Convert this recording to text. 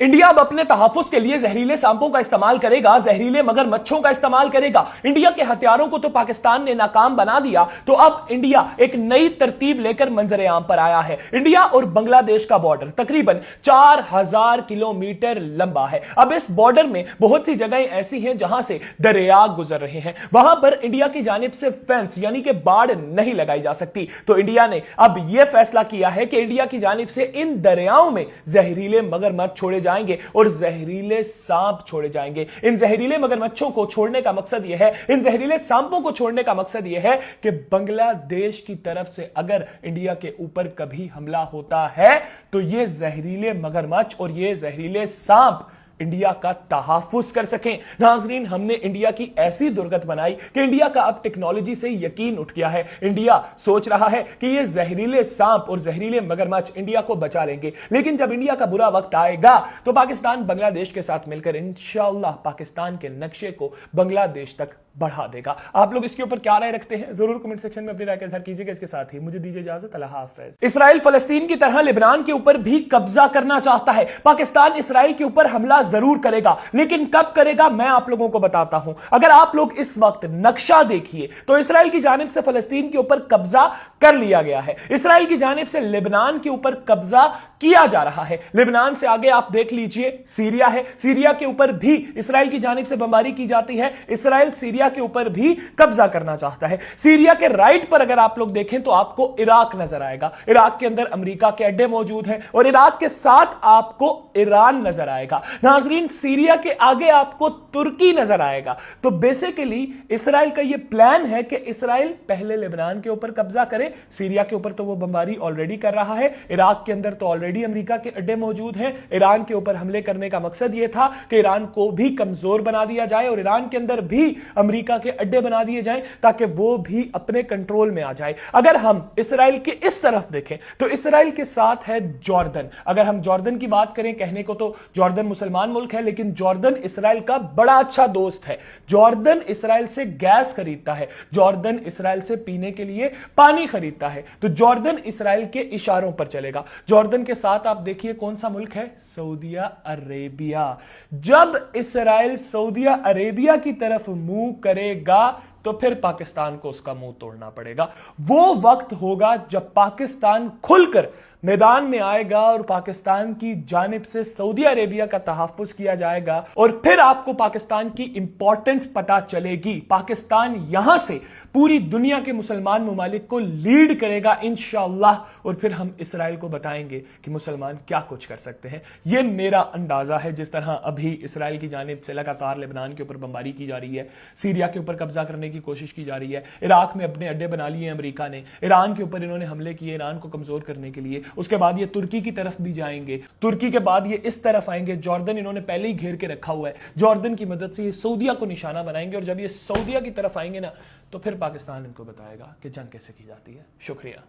India अब अपने तहफ्फुज के लिए जहरीले सांपों का इस्तेमाल करेगा, जहरीले मगरमच्छों का इस्तेमाल करेगा। इंडिया के हथियारों को तो पाकिस्तान ने नाकाम बना दिया, तो अब इंडिया एक नई तरतीब लेकर मंजर आम पर आया है। इंडिया और बांग्लादेश का बॉर्डर तकरीबन 4000 किलोमीटर लंबा है। अब इस बॉर्डर में बहुत सी जगहें ऐसी हैं जहां से दरिया गुजर रहे हैं, वहां पर इंडिया की जानिब से फेंस यानी कि बाड़ नहीं लगाई जा सकती। तो इंडिया ने अब यह फैसला किया है कि इंडिया की जानिब से इन दरियाओं में जहरीले मगरमच्छ छोड़े जाएंगे और जहरीले सांप छोड़े जाएंगे। इन जहरीले मगरमच्छों को छोड़ने का मकसद यह है, इन जहरीले सांपों को छोड़ने का मकसद यह है कि बांग्लादेश की तरफ से अगर इंडिया के ऊपर कभी हमला होता है तो यह जहरीले मगरमच्छ और यह जहरीले सांप इंडिया का तहफ्फुज कर सकें। नाज़रीन, हमने इंडिया की ऐसी दुर्गत बनाई कि इंडिया का अब टेक्नोलॉजी से यकीन उठ गया है। इंडिया सोच रहा है कि ये जहरीले सांप और जहरीले मगरमच्छ इंडिया को बचा लेंगे, लेकिन जब इंडिया का बुरा वक्त आएगा तो पाकिस्तान बांग्लादेश के साथ मिलकर इंशाअल्लाह पाकिस्तान के नक्शे को बांग्लादेश तक बढ़ा देगा। आप लोग इसके ऊपर क्या राय रखते हैं, जरूर कमेंट सेक्शन में अपनी राय का इज़हार कीजिएगा। इसके साथ ही मुझे दीजिए इजाजत, अल्लाह हाफ़िज़। इस्राइल फलस्तीन की तरह लेबनान के ऊपर भी कब्जा करना चाहता है। पाकिस्तान इस्राइल के ऊपर हमला जरूर करेगा, लेकिन कब करेगा मैं आप लोगों को बताता हूं। अगर आप लोग इस वक्त नक्शा देखिए तो इस्राइल की जानिब से फलस्तीन के ऊपर कब्जा कर लिया गया है, इस्राइल की जानिब से लेबनान के ऊपर कब्जा किया जा रहा है। लेबनान से आगे आप देख लीजिए सीरिया है, सीरिया के ऊपर भी इस्राइल की जानिब से बमबारी की जाती है। इस्राइल सीरिया के ऊपर भी कब्जा करना चाहता है। सीरिया के राइट पर अगर आप लोग देखें तो आपको इराक नजर आएगा, इराक के अंदर अमेरिका के अड्डे मौजूद हैं और इराक के साथ आपको ईरान नजर आएगा। नाज़रीन, सीरिया के आगे आपको तुर्की नजर आएगा। तो बेसिकली इस्राइल का यह प्लान है कि इस्राइल पहले लेबनान के ऊपर कब्जा करे, सीरिया के ऊपर तो वो बमबारी ऑलरेडी कर रहा है, इराक के अंदर तो ऑलरेडी अमेरिका के अड्डे मौजूद हैं। ईरान के ऊपर हमले करने का मकसद यह था कि ईरान को भी कमजोर बना दिया जाए और ईरान के अंदर भी अमेरिका के अड्डे बना दिए जाएं ताकि वो भी अपने कंट्रोल में आ जाए। अगर हम इस्राइल के इस तरफ देखें तो इस्राइल के साथ है जॉर्डन। अगर हम जॉर्डन की बात करें, कहने को तो जॉर्डन मुसलमान मुल्क है, लेकिन जॉर्डन इस्राइल का बड़ा अच्छा दोस्त है। जॉर्डन इस्राइल से गैस खरीदता है, जॉर्डन इस्राइल से पीने के लिए पानी खरीदता है। तो जॉर्डन इस्राइल के इशारों पर चलेगा। जॉर्डन के साथ आप देखिए कौन सा मुल्क है, सऊदी अरेबिया। जब इस्राइल सऊदी अरेबिया की तरफ मुंह करेगा तो फिर पाकिस्तान को उसका मुंह तोड़ना पड़ेगा। वो वक्त होगा जब पाकिस्तान खुलकर मैदान में आएगा और पाकिस्तान की जानिब से सऊदी अरेबिया का तहफ्फुज किया जाएगा और फिर आपको पाकिस्तान की इंपॉर्टेंस पता चलेगी। पाकिस्तान यहां से पूरी दुनिया के मुसलमान ममालिक को लीड करेगा इंशाअल्लाह, और फिर हम इस्राइल को बताएंगे कि मुसलमान क्या कुछ कर सकते हैं। यह मेरा अंदाजा है। जिस तरह अभी इस्राइल की जानिब से लगातार लेबनान के ऊपर बमबारी की जा रही है, सीरिया के ऊपर कब्जा करने की कोशिश की जा रही है, इराक में अपने अड्डे बना लिए अमेरिका ने, ईरान के ऊपर इन्होंने हमले किए ईरान को कमजोर करने के लिए। उसके बाद ये तुर्की की तरफ भी जाएंगे, तुर्की के बाद ये इस तरफ आएंगे। जॉर्डन इन्होंने पहले ही घेर के रखा हुआ है, जॉर्डन की मदद से ये सऊदिया को निशाना बनाएंगे और जब ये सऊदिया की तरफ आएंगे ना तो फिर पाकिस्तान इनको बताएगा कि जंग कैसे की जाती है। शुक्रिया।